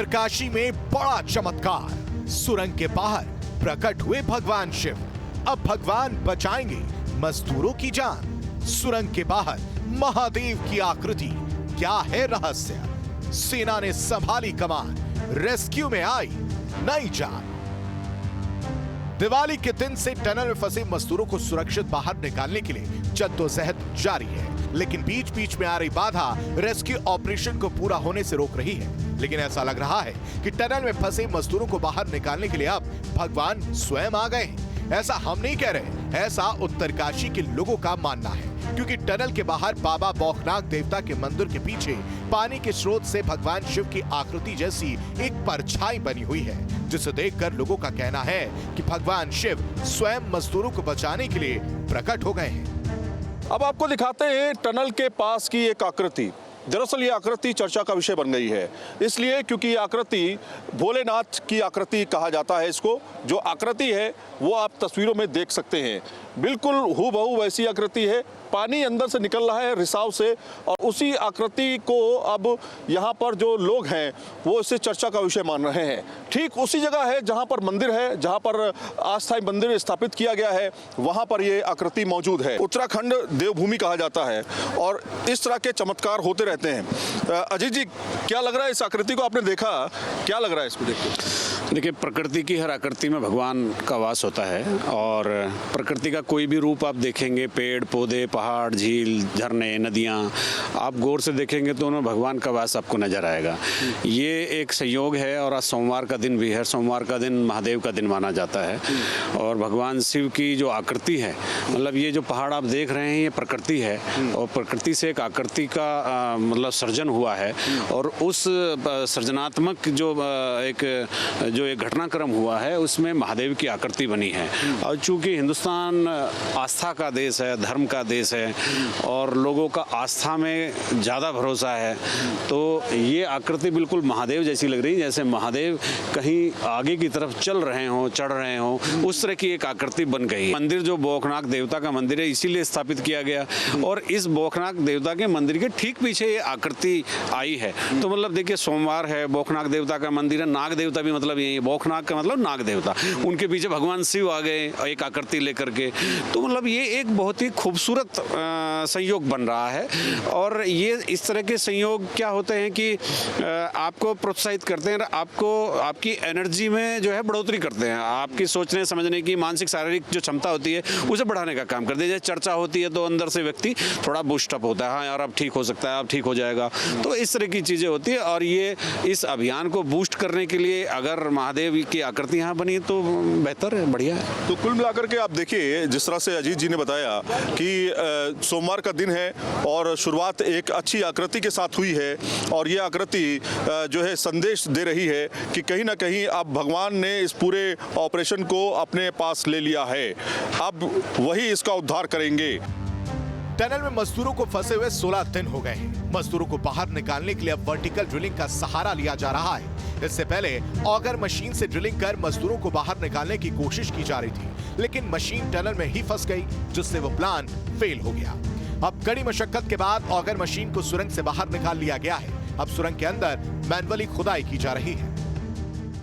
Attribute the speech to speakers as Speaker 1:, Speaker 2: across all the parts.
Speaker 1: उत्तरकाशी में बड़ा चमत्कार। सुरंग के बाहर प्रकट हुए भगवान शिव। अब भगवान बचाएंगे मजदूरों की जान। सुरंग के बाहर महादेव की आकृति, क्या है रहस्य? सेना ने संभाली कमान, रेस्क्यू में आई नई जान। दिवाली के दिन से टनल में फंसे मजदूरों को सुरक्षित बाहर निकालने के लिए जद्दोजहद जारी है, लेकिन बीच बीच में आ रही बाधा रेस्क्यू ऑपरेशन को पूरा होने से रोक रही है। लेकिन ऐसा लग रहा है कि टनल में फंसे मजदूरों को बाहर निकालने के लिए अब भगवान स्वयं आ गए हैं। ऐसा हम नहीं कह रहे, ऐसा उत्तरकाशी के लोगों का मानना है, क्योंकि टनल के बाहर बाबा बौखनाक देवता के मंदिर के पीछे पानी के स्रोत से भगवान शिव की आकृति जैसी एक परछाई बनी हुई है, जिसे देखकर लोगों का कहना है कि भगवान शिव स्वयं मजदूरों को बचाने के लिए प्रकट हो गए हैं।
Speaker 2: अब आपको दिखाते हैं टनल के पास की एक आकृति। दरअसल ये आकृति चर्चा का विषय बन गई है, इसलिए क्योंकि ये आकृति भोलेनाथ की आकृति कहा जाता है इसको। जो आकृति है वो आप तस्वीरों में देख सकते हैं, बिल्कुल हूबहू वैसी आकृति है। पानी अंदर से निकल रहा है रिसाव से, और उसी आकृति को अब यहाँ पर जो लोग हैं वो इसे चर्चा का विषय मान रहे हैं। ठीक उसी जगह है जहाँ पर मंदिर है, जहाँ पर अस्थायी मंदिर स्थापित किया गया है, वहाँ पर ये आकृति मौजूद है। उत्तराखंड देवभूमि कहा जाता है और इस तरह के चमत्कार होते रहते हैं। अजीत जी, क्या लग रहा है इस आकृति को आपने देखा, क्या लग रहा है इसको देख के?
Speaker 3: देखिए, प्रकृति की हर आकृति में भगवान का वास होता है, और प्रकृति का कोई भी रूप आप देखेंगे, पेड़ पौधे, पहाड़, झील, झरने, नदियाँ, आप गौर से देखेंगे तो उनमें भगवान का वास आपको नजर आएगा। ये एक संयोग है, और आज सोमवार का दिन भी है। सोमवार का दिन महादेव का दिन माना जाता है, और भगवान शिव की जो आकृति है, मतलब ये जो पहाड़ आप देख रहे हैं ये प्रकृति है, और प्रकृति से एक आकृति का मतलब सर्जन हुआ है, और उस सृजनात्मक जो एक घटनाक्रम हुआ है उसमें महादेव की आकृति बनी है। और चूंकि हिंदुस्तान आस्था का देश है, धर्म का देश है, और लोगों का आस्था में ज़्यादा भरोसा है, तो ये आकृति बिल्कुल महादेव जैसी लग रही है, जैसे महादेव कहीं आगे की तरफ चल रहे हों, चढ़ रहे हों, उस तरह की एक आकृति बन गई। मंदिर जो बौखनाक देवता का मंदिर है, इसीलिए स्थापित किया गया, और इस बौखनाक देवता के मंदिर के ठीक पीछे ये आकृति आई है। तो मतलब देखिए, सोमवार है, बौखनाक देवता का मंदिर है, नाग देवता भी मतलब यही, बौखनाक का मतलब नाग देवता, उनके पीछे भगवान शिव आ गए एक आकृति लेकर के। तो मतलब ये एक बहुत ही खूबसूरत संयोग बन रहा है, और ये इस तरह के संयोग क्या होते हैं कि आपको प्रोत्साहित करते हैं, आपको आपकी एनर्जी में जो है बढ़ोतरी करते हैं, आपकी सोचने समझने की मानसिक शारीरिक जो क्षमता होती है उसे बढ़ाने का काम करते हैं। जैसे चर्चा होती है तो अंदर से व्यक्ति थोड़ा बूस्ट अप होता है, हाँ यार अब ठीक हो सकता है, अब ठीक हो जाएगा, तो इस तरह की चीज़ें होती है। और ये इस अभियान को बूस्ट करने के लिए अगर महादेव की आकृति यहाँ बनी तो बेहतर है, बढ़िया है।
Speaker 2: तो कुल मिलाकर के आप देखिए, जिस तरह से अजीत जी ने बताया कि सोमवार का दिन है और शुरुआत एक अच्छी आकृति के साथ हुई है, और ये आकृति जो है संदेश दे रही है कि कहीं ना कहीं अब भगवान ने इस पूरे ऑपरेशन को अपने पास ले लिया है, अब वही इसका उद्धार करेंगे।
Speaker 1: टनल में मजदूरों को फंसे हुए 16 दिन हो गए हैं। मजदूरों को बाहर निकालने के लिए अब वर्टिकल ड्रिलिंग का सहारा लिया जा रहा है। इससे पहले ऑगर मशीन से ड्रिलिंग कर मजदूरों को बाहर निकालने की कोशिश की जा रही थी, लेकिन मशीन टनल में ही फंस गई, जिससे वो प्लान फेल हो गया। अब कड़ी मशक्कत के बाद ऑगर मशीन को सुरंग से बाहर निकाल लिया गया है। अब सुरंग के अंदर मैनुअली खुदाई की जा रही है।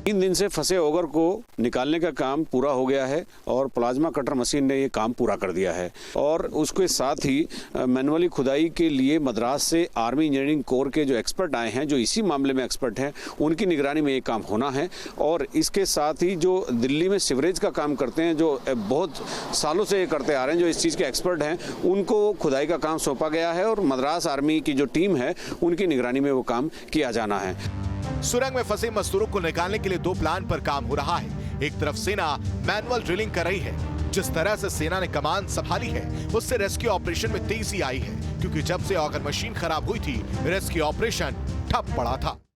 Speaker 3: 3 दिन से फंसे ऑगर को निकालने का काम पूरा हो गया है, और प्लाज्मा कटर मशीन ने ये काम पूरा कर दिया है। और उसके साथ ही मैनुअली खुदाई के लिए मद्रास से आर्मी इंजीनियरिंग कोर के जो एक्सपर्ट आए हैं, जो इसी मामले में एक्सपर्ट हैं, उनकी निगरानी में ये काम होना है। और इसके साथ ही जो दिल्ली में सीवरेज का काम करते हैं, जो बहुत सालों से ये करते आ रहे हैं, जो इस चीज़ के एक्सपर्ट हैं, उनको खुदाई का काम सौंपा गया है, और मद्रास आर्मी की जो टीम है उनकी निगरानी में वो काम किया जाना है।
Speaker 1: सुरंग में फंसे मजदूरों को निकालने के लिए 2 प्लान पर काम हो रहा है। एक तरफ सेना मैनुअल ड्रिलिंग कर रही है। जिस तरह से सेना ने कमान संभाली है, उससे रेस्क्यू ऑपरेशन में तेजी आई है, क्योंकि जब से ऑगर मशीन खराब हुई थी, रेस्क्यू ऑपरेशन ठप पड़ा था।